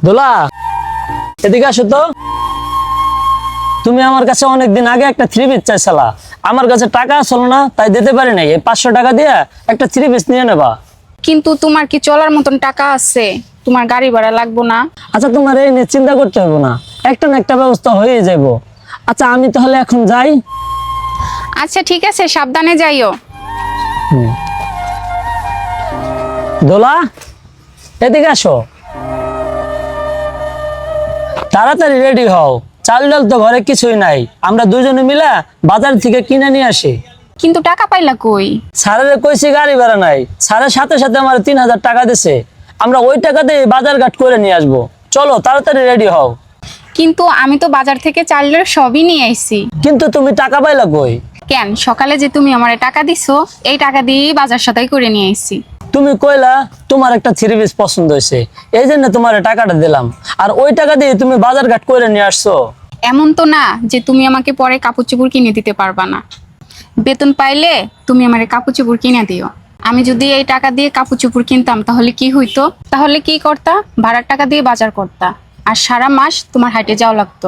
দোলা, এদিকে আসো তো। তুমি আমার কাছে অনেকদিন আগে একটা থ্রি পিস চাইছিলা, আমার কাছে টাকা আসলো না, তাই দিতে পারি নাই। এই 500 টাকা দিয়ে একটা থ্রি পিস নিয়ে নেবা। কিন্তু তোমার কি চলার মতন টাকা আছে? তোমার গাড়ি ভাড়া লাগবো না? আচ্ছা, তোমার এই নিয়ে চিন্তা করতে হবে না, একটা না একটা ব্যবস্থা হয়ে যাবো। আচ্ছা, আমি তাহলে এখন যাই। আচ্ছা ঠিক আছে, সাবধানে যাইও। দোলা, এদিকে আসো। তাড়াতাড়ি রেডি হও, চাল ডাল তো ঘরে কিছুই নাই, আমরা দুজনে মিলে বাজার থেকে কিনে নিয়ে আসি। কিন্তু টাকা পাইলা কই? স্যারের কইছি গাড়ি ভাড়া নাই, স্যারের সাথে সাথে আমার 3000 টাকা দিছে, আমরা ওই টাকা দিয়ে বাজার ঘাট করে নিয়ে আসবো। চলো তাড়াতাড়ি রেডি হও। কিন্তু আমি তো বাজার থেকে চালের সবই নিয়ে আইছি। কিন্তু তুমি টাকা পাইলা কই? কেন, সকালে যে তুমি আমারে টাকা দিছো, এই টাকা দিয়েই বাজার সদাই করে নিয়ে আইছি। তুমি কইলা তোমার একটা থ্রি পিস পছন্দ হয়েছে, এই জন্য তোমার টাকাটা দিলাম, আর ওই টাকা দিয়ে তুমি বাজার ঘাট করে নিয়ে আসছো। এমন তো না যে তুমি আমাকে পরে কাপড় চোপড় কিনে দিতে পারবা না। বেতন পাইলে তুমি আমারে কাপড় চোপড় কিনে দিও। আমি যদি এই টাকা দিয়ে কাপড় চোপড় কিনতাম তাহলে কি হইতো? তাহলে কি করতা? ভাড়ার টাকা দিয়ে বাজার করতা, আর সারা মাস তোমার হাটে যাওয়া লাগতো।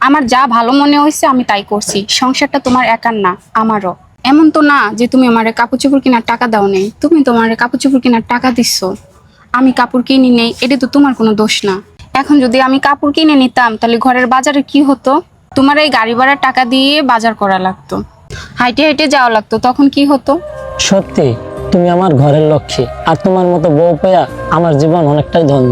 আমার যা ভালো মনে হয়েছে আমি তাই করছি। সংসারটা তোমার একার না, আমারও। এমন তো না যে তুমি আমারে কাপড় চোপড় কেনার টাকা দাও নেই, তুমি তোমার কাপড় চোপড় কেনার টাকা দিচ্ছ। আমি কাপড় কিনি নেই, এটা তো তোমার কোনো দোষ না। এখন যদি আমি কাপড় কিনে নিতাম তাহলে ঘরের বাজারে কি হতো? তোমার এই গাড়ি ভাড়ার টাকা দিয়ে বাজার করা লাগতো, হাইটে হাইটে যাওয়া লাগতো, তখন কি হতো? সত্যি তুমি আমার ঘরের লক্ষ্মী, আর তোমার মতো বউ পেয়া আমার জীবন অনেকটাই ধন্য।